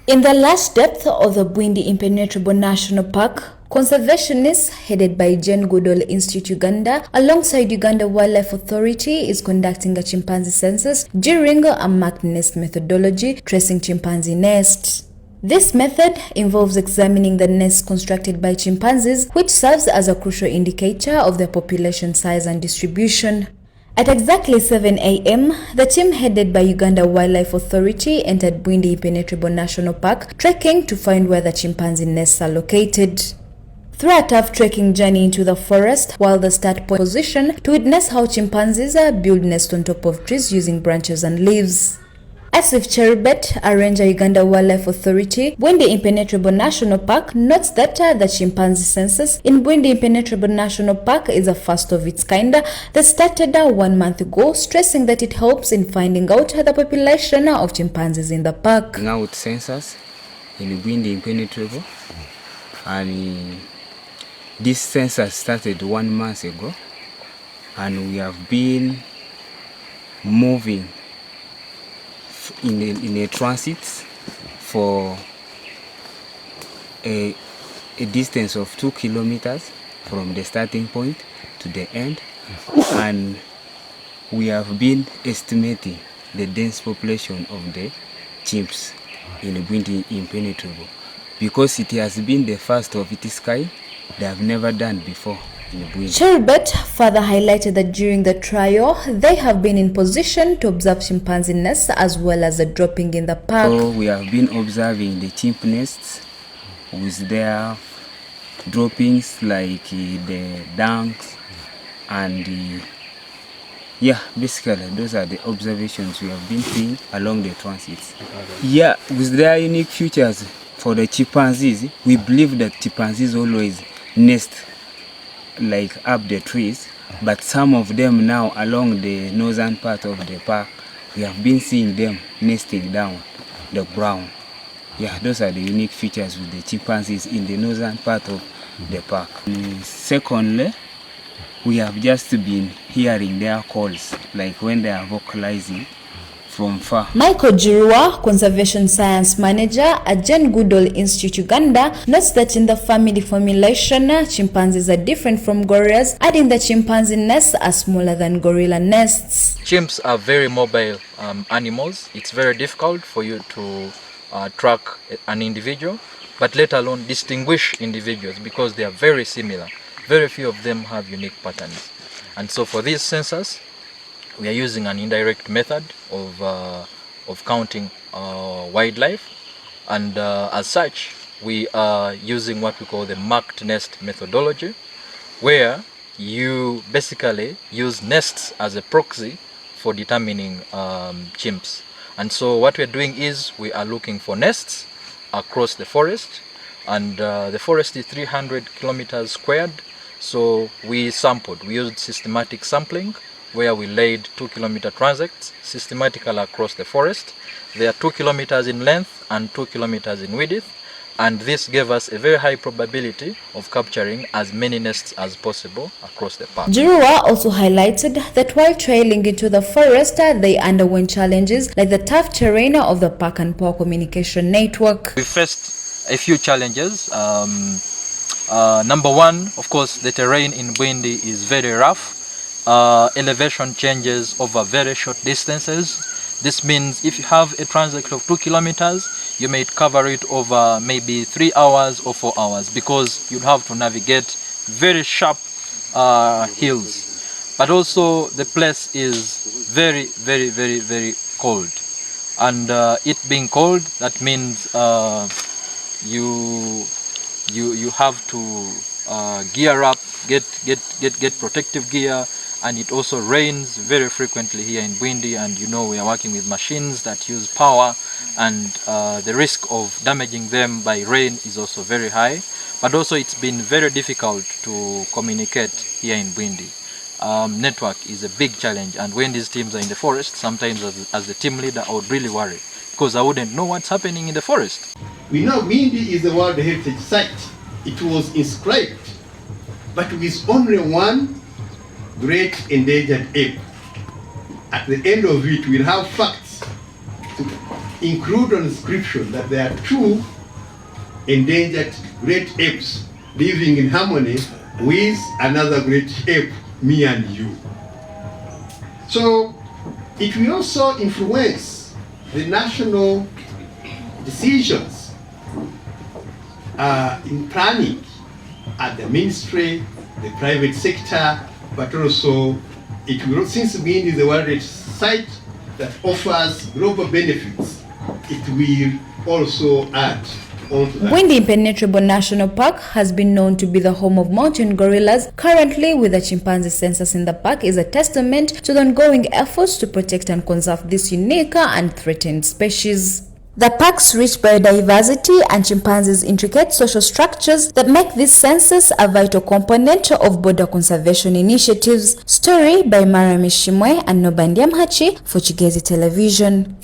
In the last depth of the Bwindi Impenetrable National Park, conservationists headed by Jane Goodall Institute Uganda alongside Uganda Wildlife Authority is conducting a chimpanzee census during a marked nest methodology tracing chimpanzee nests. This method involves examining the nests constructed by chimpanzees, which serves as a crucial indicator of their population size and distribution. At exactly 7 a.m., the team headed by Uganda Wildlife Authority entered Bwindi Impenetrable National Park, trekking to find where the chimpanzee nests are located. Through a tough trekking journey into the forest, while the start point position to witness how chimpanzees build nests on top of trees using branches and leaves. Asif Cherubet, a ranger Uganda Wildlife Authority, Bwindi Impenetrable National Park, notes that the chimpanzee census in Bwindi Impenetrable National Park is a first of its kind that started 1 month ago, stressing that it helps in finding out the population of chimpanzees in the park. Now with census in Bwindi Impenetrable, and this census started 1 month ago, and we have been moving in a transit for a distance of 2 kilometers from the starting point to the end, and we have been estimating the dense population of the chimps in Bwindi Impenetrable, because it has been the first of its kind. They have never done before. Cherubet further highlighted that during the trial, they have been in position to observe chimpanzee nests as well as the dropping in the park. So we have been observing the chimp nests with their droppings, like the dunks, and basically those are the observations we have been seeing along the transits. Yeah, with their unique features for the chimpanzees, we believe that chimpanzees always nest like up the trees, but some of them now along the northern part of the park, we have been seeing them nesting down the ground. Yeah, those are the unique features with the chimpanzees in the northern part of the park. Secondly, we have just been hearing their calls, like when they are vocalizing from far. Michael Jirua, Conservation Science Manager at Jane Goodall Institute Uganda, notes that in the family formulation, chimpanzees are different from gorillas, adding that chimpanzee nests are smaller than gorilla nests. Chimps are very mobile animals. It's very difficult for you to track an individual, but let alone distinguish individuals, because they are very similar. Very few of them have unique patterns. And so for this census, we are using an indirect method of counting wildlife, and as such, we are using what we call the marked nest methodology, where you basically use nests as a proxy for determining chimps. And so what we're doing is we are looking for nests across the forest, and the forest is 300 kilometers squared. So we used systematic sampling, where we laid 2-kilometer transects systematically across the forest. They are 2 kilometers in length and 2 kilometers in width, and this gave us a very high probability of capturing as many nests as possible across the park. Jirua also highlighted that while trailing into the forest, they underwent challenges like the tough terrain of the park and poor communication network. We faced a few challenges. Number one, of course, the terrain in Bwindi is very rough. Elevation changes over very short distances. This means if you have a transect of 2 kilometers, you may cover it over maybe 3 hours or 4 hours, because you'd have to navigate very sharp hills. But also the place is very, very, very, very cold. And it being cold, that means you have to gear up, get protective gear. And it also rains very frequently here in Bwindi, and we are working with machines that use power, and the risk of damaging them by rain is also very high. But also it's been very difficult to communicate here in Bwindi. Network is a big challenge, and when these teams are in the forest, sometimes as the team leader I would really worry, because I wouldn't know what's happening in the forest. We know Bwindi is a World Heritage Site. It was inscribed, but with only one great endangered ape. At the end of it, we'll have facts to include an inscription that there are 2 endangered great apes living in harmony with another great ape, me and you. So it will also influence the national decisions in planning at the ministry, the private sector, but also it will, since Bwindi is a World Heritage Site that offers global benefits, it will also add on to that. Bwindi Impenetrable National Park has been known to be the home of mountain gorillas. Currently, with the chimpanzee census in the park is a testament to the ongoing efforts to protect and conserve this unique and threatened species. The park's rich biodiversity and chimpanzees' intricate social structures that make this census a vital component of border conservation initiatives. Story by Marami Shimwe and Nobandi Amhachi for Kigezi Television.